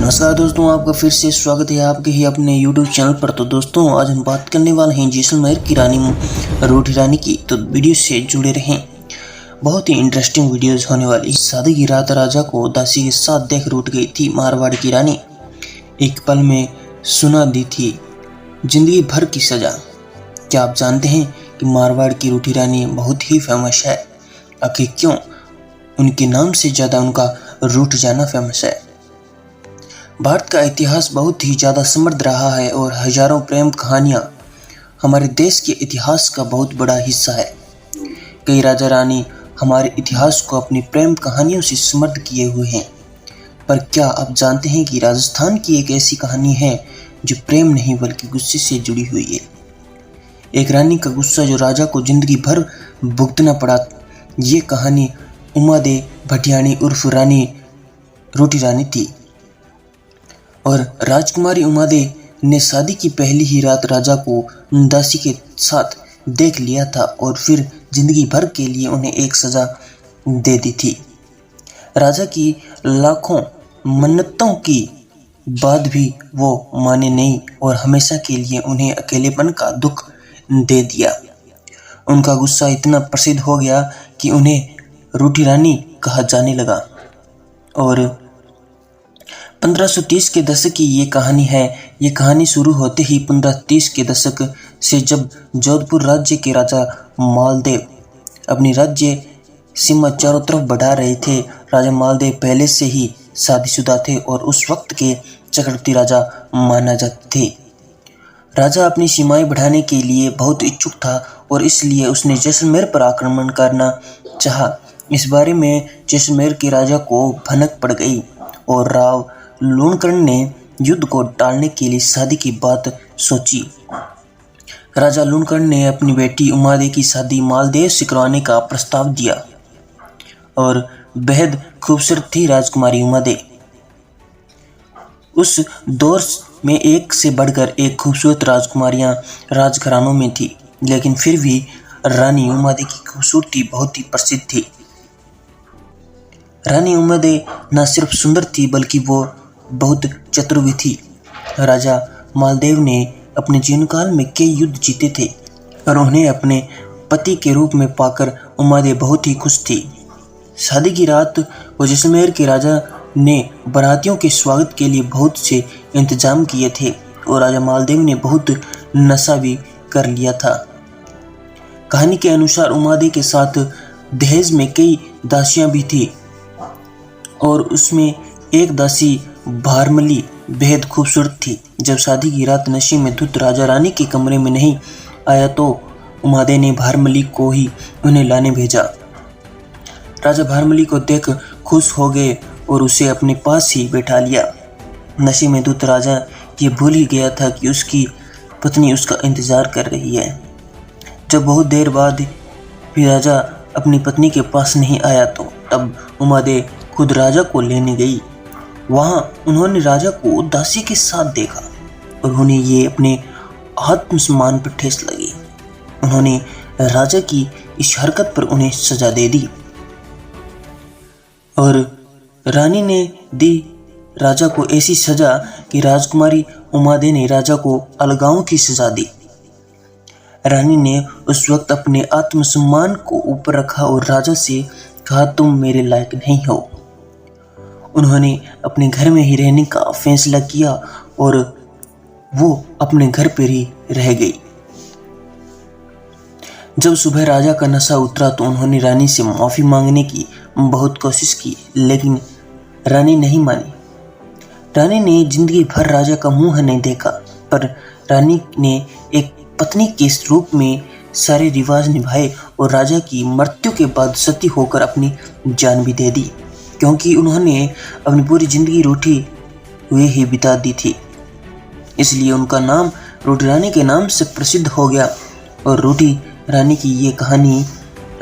नमस्कार दोस्तों, आपका फिर से स्वागत है आपके ही अपने YouTube चैनल पर। तो दोस्तों, आज हम बात करने वाले हैं जैसलमेर की रानी रूठी रानी की। तो वीडियो से जुड़े रहें, बहुत ही इंटरेस्टिंग वीडियोस होने वाली। शादी की रात राजा को दासी के साथ देख रूठ गई थी मारवाड़ की रानी। एक पल में सुना दी थी जिंदगी भर की सजा। क्या आप जानते हैं कि मारवाड़ की रूठी रानी बहुत ही फेमस है? आखिर क्यों? उनके नाम से ज़्यादा उनका रूठ जाना फेमस है। भारत का इतिहास बहुत ही ज़्यादा समृद्ध रहा है और हजारों प्रेम कहानियाँ हमारे देश के इतिहास का बहुत बड़ा हिस्सा है। कई राजा रानी हमारे इतिहास को अपनी प्रेम कहानियों से समृद्ध किए हुए हैं। पर क्या आप जानते हैं कि राजस्थान की एक ऐसी कहानी है जो प्रेम नहीं बल्कि गुस्से से जुड़ी हुई है। एक रानी का गुस्सा जो राजा को जिंदगी भर भुगतना पड़ा। ये कहानी उमादे भटियाणी उर्फ रानी रूठी रानी थी। और राजकुमारी उमादे ने शादी की पहली ही रात राजा को दासी के साथ देख लिया था और फिर जिंदगी भर के लिए उन्हें एक सजा दे दी थी। राजा की लाखों मन्नतों की बाद भी वो माने नहीं और हमेशा के लिए उन्हें अकेलेपन का दुख दे दिया। उनका गुस्सा इतना प्रसिद्ध हो गया कि उन्हें रूठी रानी कहा जाने लगा। और 1530 के दशक की ये कहानी है। ये कहानी शुरू होते ही 1530 के दशक से, जब जोधपुर राज्य के राजा मालदेव अपनी राज्य सीमा चारों तरफ बढ़ा रहे थे। राजा मालदेव पहले से ही शादीशुदा थे और उस वक्त के चक्रवर्ती राजा माना जाते थे। राजा अपनी सीमाएं बढ़ाने के लिए बहुत इच्छुक था और इसलिए उसने जैसलमेर पर आक्रमण करना चाहा। इस बारे में जैसलमेर के राजा को भनक पड़ गई और राव लूणकरण ने युद्ध को टालने के लिए शादी की बात सोची। राजा लूणकरण ने अपनी बेटी उमादे की शादी मालदेव से करवाने का प्रस्ताव दिया और बेहद खूबसूरत थी राजकुमारी उमादे। उस दौर में एक से बढ़कर एक खूबसूरत राजकुमारियां राजघरानों में थी, लेकिन फिर भी रानी उमादे की खूबसूरती बहुत ही प्रसिद्ध थी। रानी उमादे न सिर्फ सुंदर थी बल्कि वो बहुत चतुर भी थी। राजा मालदेव ने अपने जीवनकाल में कई युद्ध जीते थे और उन्हें अपने पति के रूप में पाकर उमादे बहुत ही खुश थी। शादी की रात वो जैसलमेर के राजा ने बारातियों के स्वागत के लिए बहुत से इंतजाम किए थे और राजा मालदेव ने बहुत नशा भी कर लिया था। कहानी के अनुसार उमादे के साथ दहेज में कई दासियां भी थी और उसमें एक दासी भारमली बेहद खूबसूरत थी। जब शादी की रात नशे में धुत राजा रानी के कमरे में नहीं आया तो उमादे ने भारमली को ही उन्हें लाने भेजा। राजा भारमली को देख खुश हो गए और उसे अपने पास ही बैठा लिया। नशे में धुत राजा ये भूल ही गया था कि उसकी पत्नी उसका इंतजार कर रही है। जब बहुत देर बाद भी राजा अपनी पत्नी के पास नहीं आया तो तब उमादे खुद राजा को लेने गई। वहां उन्होंने राजा को दासी के साथ देखा और उन्हें ये अपने आत्मसम्मान पर ठेस लगी। उन्होंने राजा की इस हरकत पर उन्हें सजा दे दी और रानी ने दी राजा को ऐसी सजा कि राजकुमारी उमादे ने राजा को अलगाव की सजा दी। रानी ने उस वक्त अपने आत्मसम्मान को ऊपर रखा और राजा से कहा, तुम मेरे लायक नहीं हो। उन्होंने अपने घर में ही रहने का फैसला किया और वो अपने घर पर ही रह गई। जब सुबह राजा का नशा उतरा तो उन्होंने रानी से माफ़ी मांगने की बहुत कोशिश की, लेकिन रानी नहीं मानी। रानी ने जिंदगी भर राजा का मुंह नहीं देखा, पर रानी ने एक पत्नी के रूप में सारे रिवाज निभाए और राजा की मृत्यु के बाद सती होकर अपनी जान भी दे दी, क्योंकि उन्होंने अपनी पूरी जिंदगी रूठी हुए ही बिता दी थी। इसलिए उनका नाम रूठी रानी के नाम से प्रसिद्ध हो गया। और रूठी रानी की ये कहानी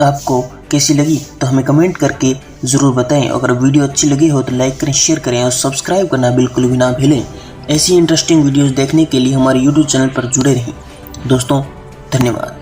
आपको कैसी लगी तो हमें कमेंट करके ज़रूर बताएं। अगर वीडियो अच्छी लगी हो तो लाइक करें, शेयर करें और सब्सक्राइब करना बिल्कुल भी ना भूलें। ऐसी इंटरेस्टिंग वीडियोज़ देखने के लिए हमारे YouTube चैनल पर जुड़े रहें। दोस्तों, धन्यवाद।